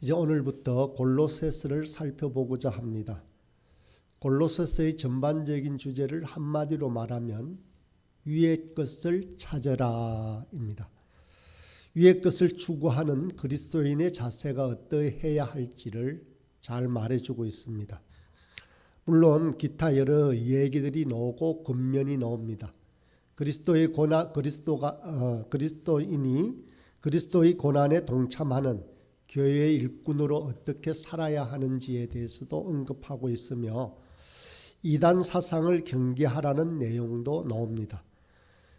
이제 오늘부터 골로새서를 살펴보고자 합니다. 골로새서의 전반적인 주제를 한마디로 말하면 위의 것을 찾으라입니다. 위의 것을 추구하는 그리스도인의 자세가 어떠해야 할지를 잘 말해주고 있습니다. 물론 기타 여러 얘기들이 나오고 겉면이 나옵니다. 그리스도의 그리스도의 고난에 동참하는 교회의 일꾼으로 어떻게 살아야 하는지에 대해서도 언급하고 있으며 이단 사상을 경계하라는 내용도 나옵니다.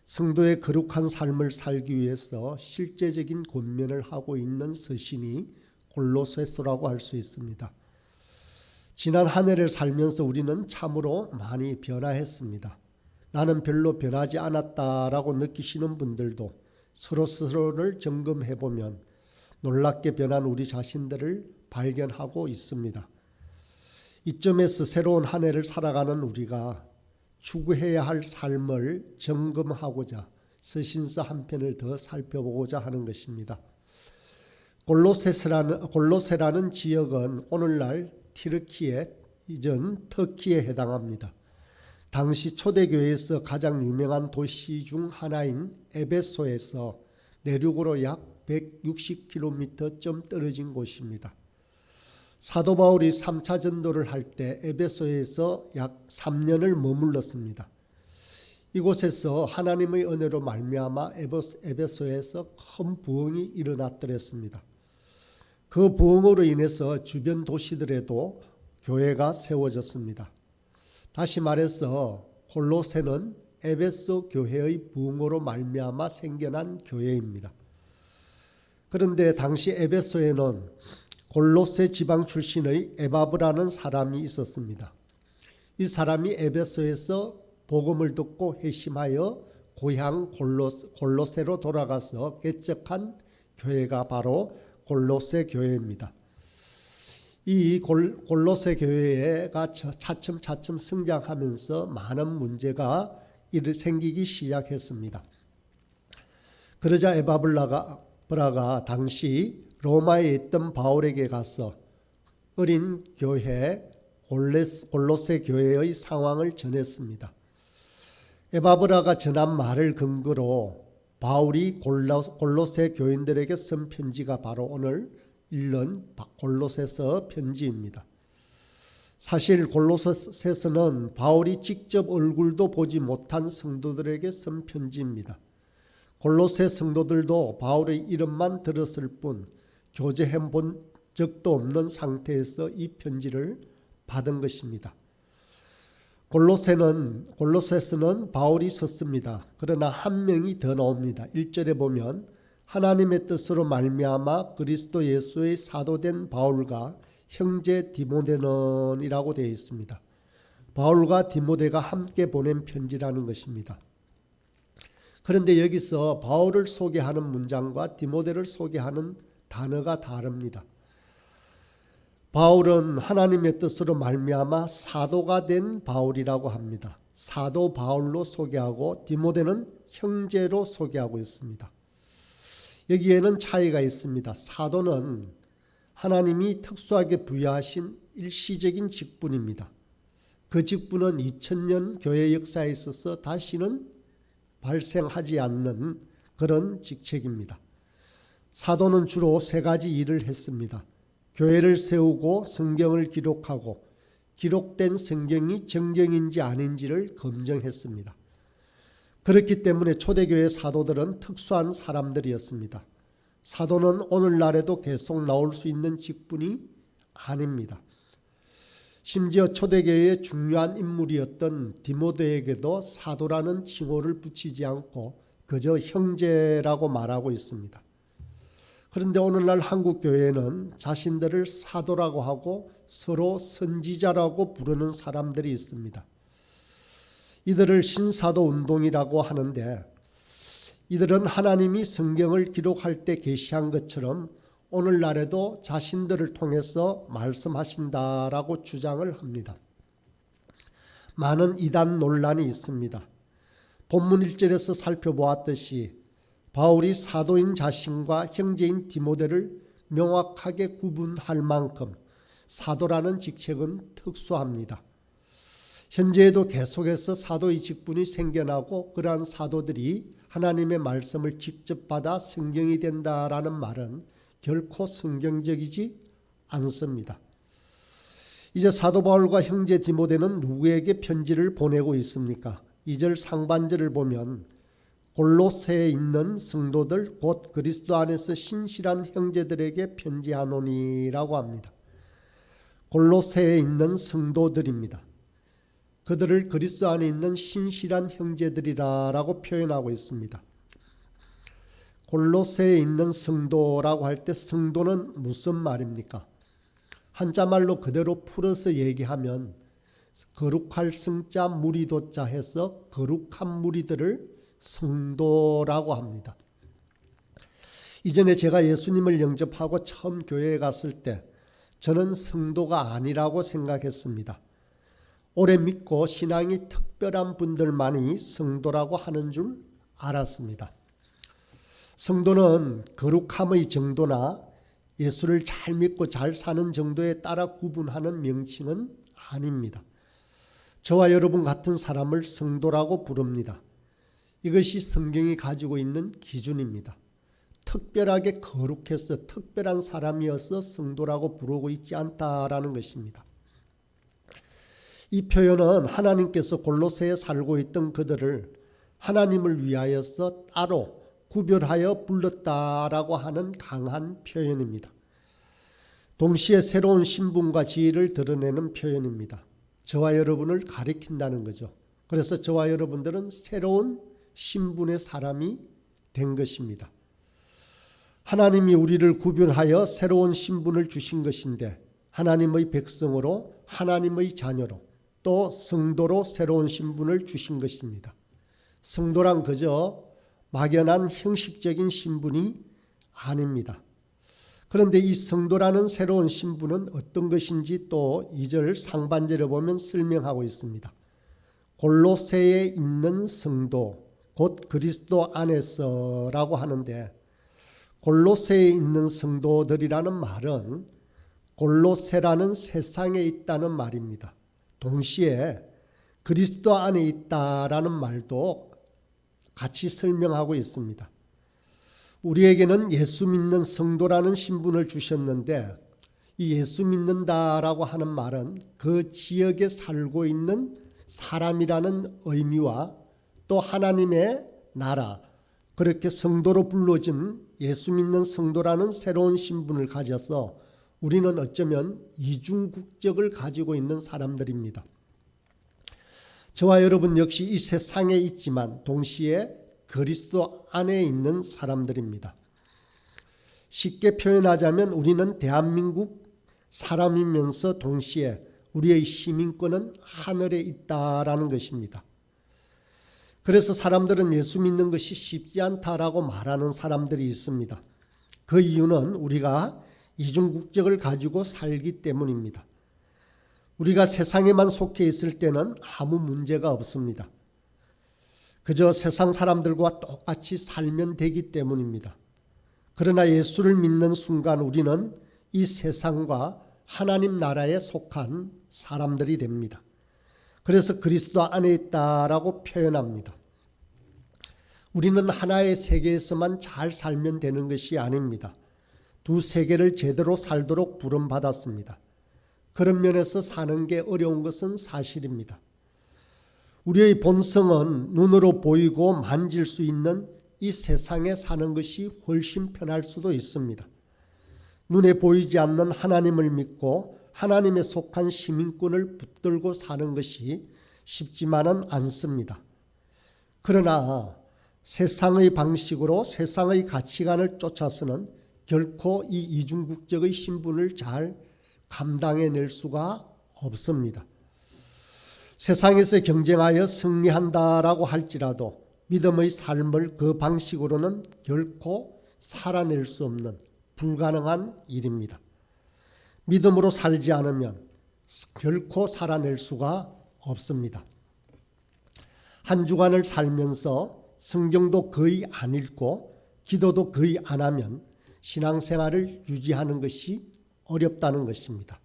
성도의 거룩한 삶을 살기 위해서 실제적인 권면을 하고 있는 서신이 골로새서라고 할 수 있습니다. 지난 한 해를 살면서 우리는 참으로 많이 변화했습니다. 나는 별로 변하지 않았다라고 느끼시는 분들도 서로를 점검해보면 놀랍게 변한 우리 자신들을 발견하고 있습니다. 이점에서 새로운 한 해를 살아가는 우리가 추구해야 할 삶을 점검하고자 서신서 한 편을 더 살펴보고자 하는 것입니다. 골로새라는 지역은 오늘날 튀르키예, 이전 터키에 해당합니다. 당시 초대교회에서 가장 유명한 도시 중 하나인 에베소에서 내륙으로 약 160km쯤 떨어진 곳입니다. 사도 바울이 3차 전도를 할 때 에베소에서 약 3년을 머물렀습니다. 이곳에서 하나님의 은혜로 말미암아 에베소에서 큰 부흥이 일어났더랬습니다. 그 부흥으로 인해서 주변 도시들에도 교회가 세워졌습니다. 다시 말해서 골로새는 에베소 교회의 부흥으로 말미암아 생겨난 교회입니다. 그런데 당시 에베소에는 골로새 지방 출신의 에바브라는 사람이 있었습니다. 이 사람이 에베소에서 복음을 듣고 회심하여 고향 골로새로 돌아가서 개척한 교회가 바로 골로새 교회입니다. 이 골로새 교회가 차츰 성장하면서 많은 문제가 생기기 시작했습니다. 그러자 에바브라가 당시 로마에 있던 바울에게 가서 어린 교회 골로새 교회의 상황을 전했습니다. 에바브라가 전한 말을 근거로 바울이 골로새 교인들에게 쓴 편지가 바로 오늘 읽는 골로새서 편지입니다. 사실 골로새서는 바울이 직접 얼굴도 보지 못한 성도들에게 쓴 편지입니다. 골로새 성도들도 바울의 이름만 들었을 뿐 교제해 본 적도 없는 상태에서 이 편지를 받은 것입니다. 골로새서는 바울이 썼습니다. 그러나 한 명이 더 나옵니다. 1절에 보면 하나님의 뜻으로 말미암아 그리스도 예수의 사도된 바울과 형제 디모데는이라고 되어 있습니다. 바울과 디모데가 함께 보낸 편지라는 것입니다. 그런데 여기서 바울을 소개하는 문장과 디모데를 소개하는 단어가 다릅니다. 바울은 하나님의 뜻으로 말미암아 사도가 된 바울이라고 합니다. 사도 바울로 소개하고 디모데는 형제로 소개하고 있습니다. 여기에는 차이가 있습니다. 사도는 하나님이 특수하게 부여하신 일시적인 직분입니다. 그 직분은 2000년 교회 역사에 있어서 다시는 발생하지 않는 그런 직책입니다. 사도는 주로 세 가지 일을 했습니다. 교회를 세우고 성경을 기록하고 기록된 성경이 정경인지 아닌지를 검증했습니다. 그렇기 때문에 초대교회 사도들은 특수한 사람들이었습니다. 사도는 오늘날에도 계속 나올 수 있는 직분이 아닙니다. 심지어 초대교회의 중요한 인물이었던 디모데에게도 사도라는 칭호를 붙이지 않고 그저 형제라고 말하고 있습니다. 그런데 오늘날 한국 교회는 자신들을 사도라고 하고 서로 선지자라고 부르는 사람들이 있습니다. 이들을 신사도 운동이라고 하는데 이들은 하나님이 성경을 기록할 때 계시한 것처럼 오늘날에도 자신들을 통해서 말씀하신다라고 주장을 합니다. 많은 이단 논란이 있습니다. 본문 1절에서 살펴보았듯이 바울이 사도인 자신과 형제인 디모데를 명확하게 구분할 만큼 사도라는 직책은 특수합니다. 현재에도 계속해서 사도의 직분이 생겨나고 그러한 사도들이 하나님의 말씀을 직접 받아 성경이 된다라는 말은 결코 성경적이지 않습니다. 이제 사도 바울과 형제 디모데는 누구에게 편지를 보내고 있습니까? 2절 상반절을 보면 골로새에 있는 성도들 곧 그리스도 안에서 신실한 형제들에게 편지하노니라고 합니다. 골로새에 있는 성도들입니다. 그들을 그리스도 안에 있는 신실한 형제들이라고 표현하고 있습니다. 골로새에 있는 성도라고 할 때 성도는 무슨 말입니까? 한자말로 그대로 풀어서 얘기하면 거룩할 성자 무리도자 해서 거룩한 무리들을 성도라고 합니다. 이전에 제가 예수님을 영접하고 처음 교회에 갔을 때 저는 성도가 아니라고 생각했습니다. 오래 믿고 신앙이 특별한 분들만이 성도라고 하는 줄 알았습니다. 성도는 거룩함의 정도나 예수를 잘 믿고 잘 사는 정도에 따라 구분하는 명칭은 아닙니다. 저와 여러분 같은 사람을 성도라고 부릅니다. 이것이 성경이 가지고 있는 기준입니다. 특별하게 거룩해서 특별한 사람이어서 성도라고 부르고 있지 않다라는 것입니다. 이 표현은 하나님께서 골로새에 살고 있던 그들을 하나님을 위하여서 따로 구별하여 불렀다라고 하는 강한 표현입니다. 동시에 새로운 신분과 지위를 드러내는 표현입니다. 저와 여러분을 가리킨다는 거죠. 그래서 저와 여러분들은 새로운 신분의 사람이 된 것입니다. 하나님이 우리를 구별하여 새로운 신분을 주신 것인데 하나님의 백성으로 하나님의 자녀로 또 성도로 새로운 신분을 주신 것입니다. 성도란 그저 막연한 형식적인 신분이 아닙니다. 그런데 이 성도라는 새로운 신분은 어떤 것인지 또 2절 상반절에 보면 설명하고 있습니다. 골로새에 있는 성도 곧 그리스도 안에서라고 하는데 골로새에 있는 성도들이라는 말은 골로새라는 세상에 있다는 말입니다. 동시에 그리스도 안에 있다라는 말도 같이 설명하고 있습니다. 우리에게는 예수 믿는 성도라는 신분을 주셨는데 이 예수 믿는다라고 하는 말은 그 지역에 살고 있는 사람이라는 의미와 또 하나님의 나라 그렇게 성도로 불러진 예수 믿는 성도라는 새로운 신분을 가져서 우리는 어쩌면 이중 국적을 가지고 있는 사람들입니다. 저와 여러분 역시 이 세상에 있지만 동시에 그리스도 안에 있는 사람들입니다. 쉽게 표현하자면 우리는 대한민국 사람이면서 동시에 우리의 시민권은 하늘에 있다라는 것입니다. 그래서 사람들은 예수 믿는 것이 쉽지 않다라고 말하는 사람들이 있습니다. 그 이유는 우리가 이중 국적을 가지고 살기 때문입니다. 우리가 세상에만 속해 있을 때는 아무 문제가 없습니다. 그저 세상 사람들과 똑같이 살면 되기 때문입니다. 그러나 예수를 믿는 순간 우리는 이 세상과 하나님 나라에 속한 사람들이 됩니다. 그래서 그리스도 안에 있다라고 표현합니다. 우리는 하나의 세계에서만 잘 살면 되는 것이 아닙니다. 두 세계를 제대로 살도록 부름받았습니다. 그런 면에서 사는 게 어려운 것은 사실입니다. 우리의 본성은 눈으로 보이고 만질 수 있는 이 세상에 사는 것이 훨씬 편할 수도 있습니다. 눈에 보이지 않는 하나님을 믿고 하나님에 속한 시민권을 붙들고 사는 것이 쉽지만은 않습니다. 그러나 세상의 방식으로 세상의 가치관을 쫓아서는 결코 이 이중국적의 신분을 잘 감당해낼 수가 없습니다. 세상에서 경쟁하여 승리한다라고 할지라도 믿음의 삶을 그 방식으로는 결코 살아낼 수 없는 불가능한 일입니다. 믿음으로 살지 않으면 결코 살아낼 수가 없습니다. 한 주간을 살면서 성경도 거의 안 읽고 기도도 거의 안 하면 신앙생활을 유지하는 것이 어렵다는 것입니다.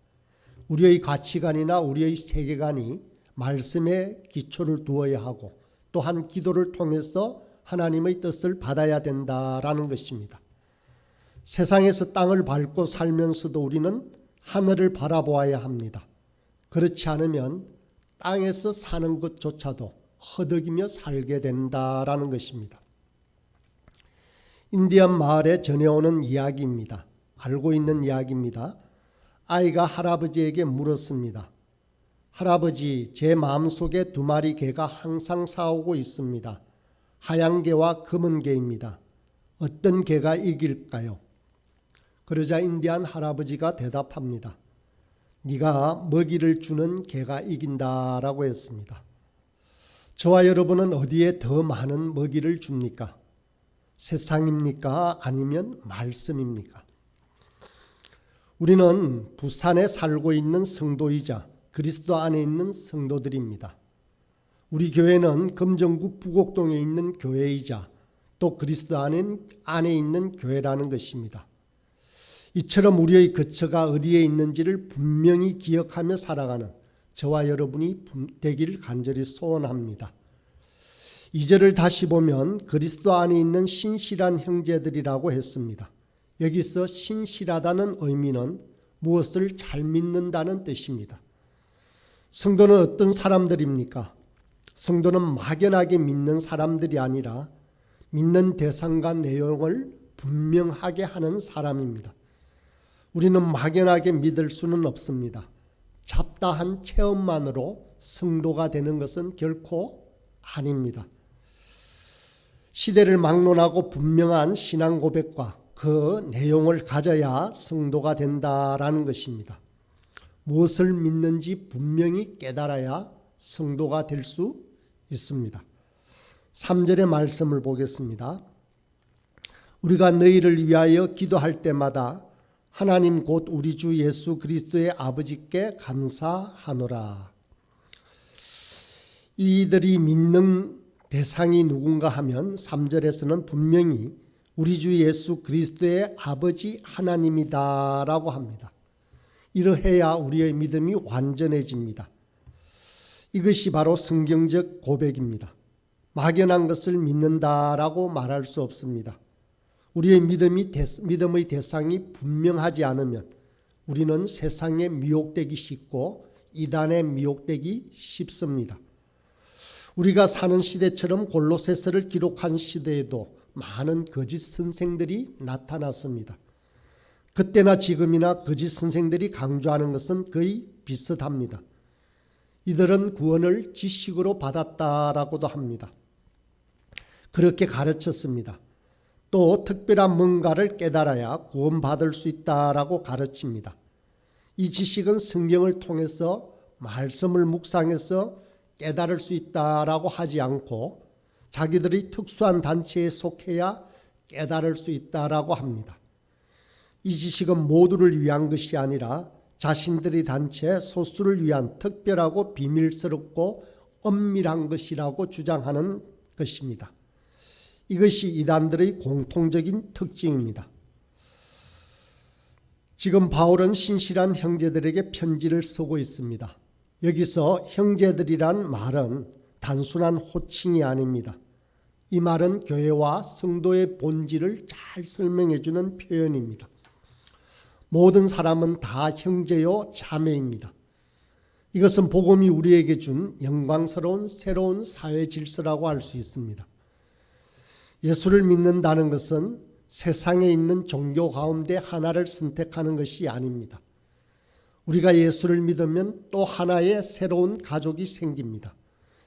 우리의 가치관이나 우리의 세계관이 말씀에 기초를 두어야 하고 또한 기도를 통해서 하나님의 뜻을 받아야 된다라는 것입니다. 세상에서 땅을 밟고 살면서도 우리는 하늘을 바라보아야 합니다. 그렇지 않으면 땅에서 사는 것조차도 허덕이며 살게 된다라는 것입니다. 인디언 마을에 전해오는 이야기입니다. 알고 있는 이야기입니다. 아이가 할아버지에게 물었습니다. 할아버지, 제 마음속에 2마리 개가 항상 싸우고 있습니다. 하얀 개와 검은 개입니다. 어떤 개가 이길까요? 그러자 인디안 할아버지가 대답합니다. 네가 먹이를 주는 개가 이긴다라고 했습니다. 저와 여러분은 어디에 더 많은 먹이를 줍니까? 세상입니까? 아니면 말씀입니까? 우리는 부산에 살고 있는 성도이자 그리스도 안에 있는 성도들입니다. 우리 교회는 금정구 부곡동에 있는 교회이자 또 그리스도 안에 있는 교회라는 것입니다. 이처럼 우리의 거처가 어디에 있는지를 분명히 기억하며 살아가는 저와 여러분이 되기를 간절히 소원합니다. 2절을 다시 보면 그리스도 안에 있는 신실한 형제들이라고 했습니다. 여기서 신실하다는 의미는 무엇을 잘 믿는다는 뜻입니다. 성도는 어떤 사람들입니까? 성도는 막연하게 믿는 사람들이 아니라 믿는 대상과 내용을 분명하게 하는 사람입니다. 우리는 막연하게 믿을 수는 없습니다. 잡다한 체험만으로 성도가 되는 것은 결코 아닙니다. 시대를 막론하고 분명한 신앙 고백과 그 내용을 가져야 성도가 된다라는 것입니다. 무엇을 믿는지 분명히 깨달아야 성도가 될 수 있습니다. 3절의 말씀을 보겠습니다. 우리가 너희를 위하여 기도할 때마다 하나님 곧 우리 주 예수 그리스도의 아버지께 감사하노라. 이들이 믿는 대상이 누군가 하면 3절에서는 분명히 우리 주 예수 그리스도의 아버지 하나님이다라고 합니다. 이러해야 우리의 믿음이 완전해집니다. 이것이 바로 성경적 고백입니다. 막연한 것을 믿는다라고 말할 수 없습니다. 우리의 믿음의 대상이 분명하지 않으면 우리는 세상에 미혹되기 쉽고 이단에 미혹되기 쉽습니다. 우리가 사는 시대처럼 골로새서를 기록한 시대에도 많은 거짓 선생들이 나타났습니다. 그때나 지금이나 거짓 선생들이 강조하는 것은 거의 비슷합니다. 이들은 구원을 지식으로 받았다라고도 합니다. 그렇게 가르쳤습니다. 또 특별한 뭔가를 깨달아야 구원받을 수 있다라고 가르칩니다. 이 지식은 성경을 통해서 말씀을 묵상해서 깨달을 수 있다라고 하지 않고 자기들이 특수한 단체에 속해야 깨달을 수 있다라고 합니다. 이 지식은 모두를 위한 것이 아니라 자신들의 단체 소수를 위한 특별하고 비밀스럽고 엄밀한 것이라고 주장하는 것입니다. 이것이 이단들의 공통적인 특징입니다. 지금 바울은 신실한 형제들에게 편지를 쓰고 있습니다. 여기서 형제들이란 말은 단순한 호칭이 아닙니다. 이 말은 교회와 성도의 본질을 잘 설명해 주는 표현입니다. 모든 사람은 다 형제요 자매입니다. 이것은 복음이 우리에게 준 영광스러운 새로운 사회 질서라고 할 수 있습니다. 예수를 믿는다는 것은 세상에 있는 종교 가운데 하나를 선택하는 것이 아닙니다. 우리가 예수를 믿으면 또 하나의 새로운 가족이 생깁니다.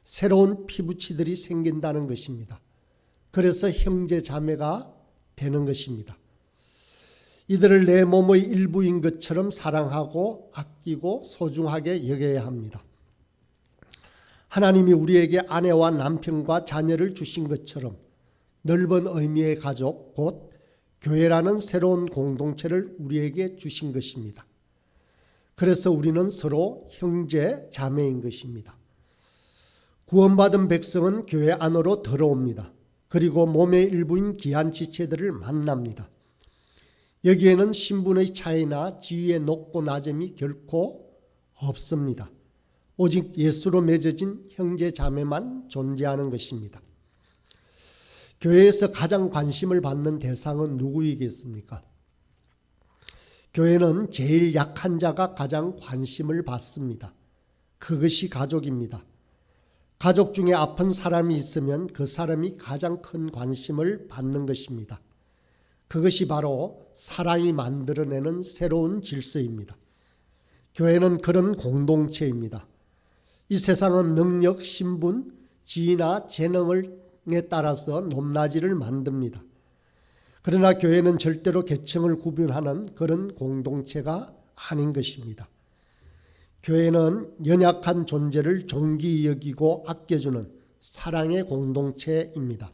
새로운 피부치들이 생긴다는 것입니다. 그래서 형제 자매가 되는 것입니다. 이들을 내 몸의 일부인 것처럼 사랑하고 아끼고 소중하게 여겨야 합니다. 하나님이 우리에게 아내와 남편과 자녀를 주신 것처럼 넓은 의미의 가족, 곧 교회라는 새로운 공동체를 우리에게 주신 것입니다. 그래서 우리는 서로 형제, 자매인 것입니다. 구원받은 백성은 교회 안으로 들어옵니다. 그리고 몸의 일부인 귀한 지체들을 만납니다. 여기에는 신분의 차이나 지위의 높고 낮음이 결코 없습니다. 오직 예수로 맺어진 형제 자매만 존재하는 것입니다. 교회에서 가장 관심을 받는 대상은 누구이겠습니까? 교회는 제일 약한 자가 가장 관심을 받습니다. 그것이 가족입니다. 가족 중에 아픈 사람이 있으면 그 사람이 가장 큰 관심을 받는 것입니다. 그것이 바로 사랑이 만들어내는 새로운 질서입니다. 교회는 그런 공동체입니다. 이 세상은 능력, 신분, 지위나 재능에 따라서 높낮이를 만듭니다. 그러나 교회는 절대로 계층을 구분하는 그런 공동체가 아닌 것입니다. 교회는 연약한 존재를 존귀히 여기고 아껴주는 사랑의 공동체입니다.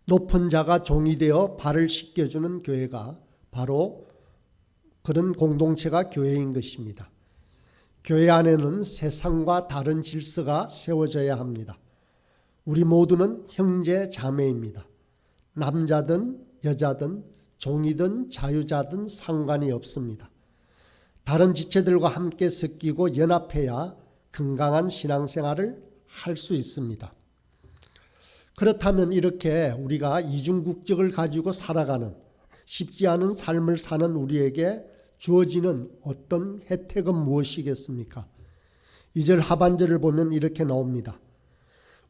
높은 자가 종이 되어 발을 씻겨주는 교회가 바로 그런 공동체가 교회인 것입니다. 교회 안에는 세상과 다른 질서가 세워져야 합니다. 우리 모두는 형제 자매입니다. 남자든 여자든 종이든 자유자든 상관이 없습니다. 다른 지체들과 함께 섞이고 연합해야 건강한 신앙생활을 할 수 있습니다. 그렇다면 이렇게 우리가 이중국적을 가지고 살아가는 쉽지 않은 삶을 사는 우리에게 주어지는 어떤 혜택은 무엇이겠습니까? 2절 하반절을 보면 이렇게 나옵니다.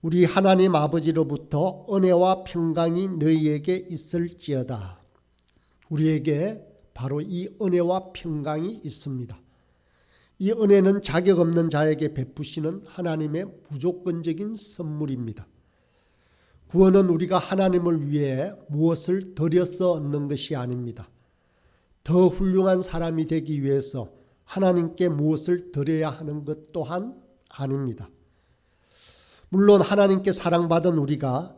우리 하나님 아버지로부터 은혜와 평강이 너희에게 있을지어다. 우리에게 바로 이 은혜와 평강이 있습니다. 이 은혜는 자격 없는 자에게 베푸시는 하나님의 무조건적인 선물입니다. 구원은 우리가 하나님을 위해 무엇을 들여서 얻는 것이 아닙니다. 더 훌륭한 사람이 되기 위해서 하나님께 무엇을 드려야 하는 것 또한 아닙니다. 물론 하나님께 사랑받은 우리가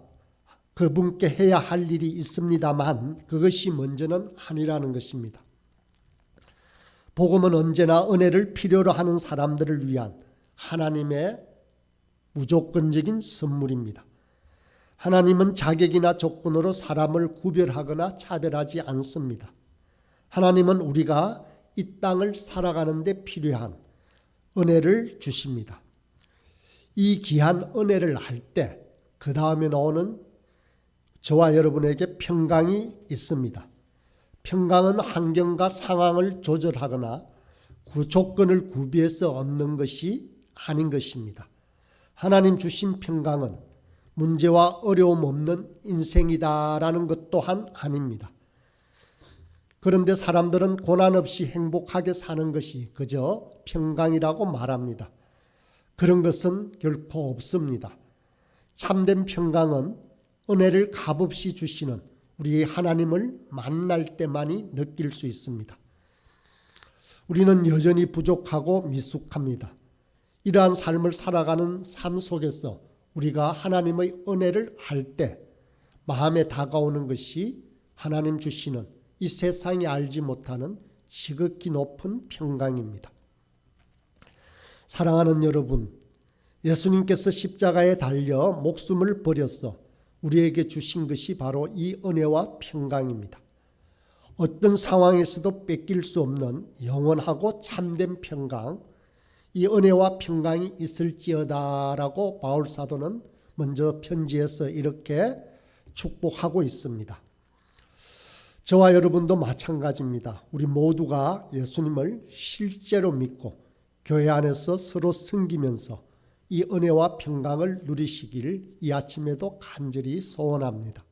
그분께 해야 할 일이 있습니다만 그것이 먼저는 아니라는 것입니다. 복음은 언제나 은혜를 필요로 하는 사람들을 위한 하나님의 무조건적인 선물입니다. 하나님은 자격이나 조건으로 사람을 구별하거나 차별하지 않습니다. 하나님은 우리가 이 땅을 살아가는 데 필요한 은혜를 주십니다. 이 귀한 은혜를 알 때 그 다음에 나오는 저와 여러분에게 평강이 있습니다. 평강은 환경과 상황을 조절하거나 그 조건을 구비해서 얻는 것이 아닌 것입니다. 하나님 주신 평강은 문제와 어려움 없는 인생이다라는 것 또한 아닙니다. 그런데 사람들은 고난 없이 행복하게 사는 것이 그저 평강이라고 말합니다. 그런 것은 결코 없습니다. 참된 평강은 은혜를 값없이 주시는 우리 하나님을 만날 때만이 느낄 수 있습니다. 우리는 여전히 부족하고 미숙합니다. 이러한 삶을 살아가는 삶 속에서 우리가 하나님의 은혜를 알 때 마음에 다가오는 것이 하나님 주시는 이 세상이 알지 못하는 지극히 높은 평강입니다. 사랑하는 여러분, 예수님께서 십자가에 달려 목숨을 버려서 우리에게 주신 것이 바로 이 은혜와 평강입니다. 어떤 상황에서도 뺏길 수 없는 영원하고 참된 평강, 이 은혜와 평강이 있을지어다라고 바울 사도는 먼저 편지에서 이렇게 축복하고 있습니다. 저와 여러분도 마찬가지입니다. 우리 모두가 예수님을 실제로 믿고 교회 안에서 서로 섬기면서 이 은혜와 평강을 누리시길 이 아침에도 간절히 소원합니다.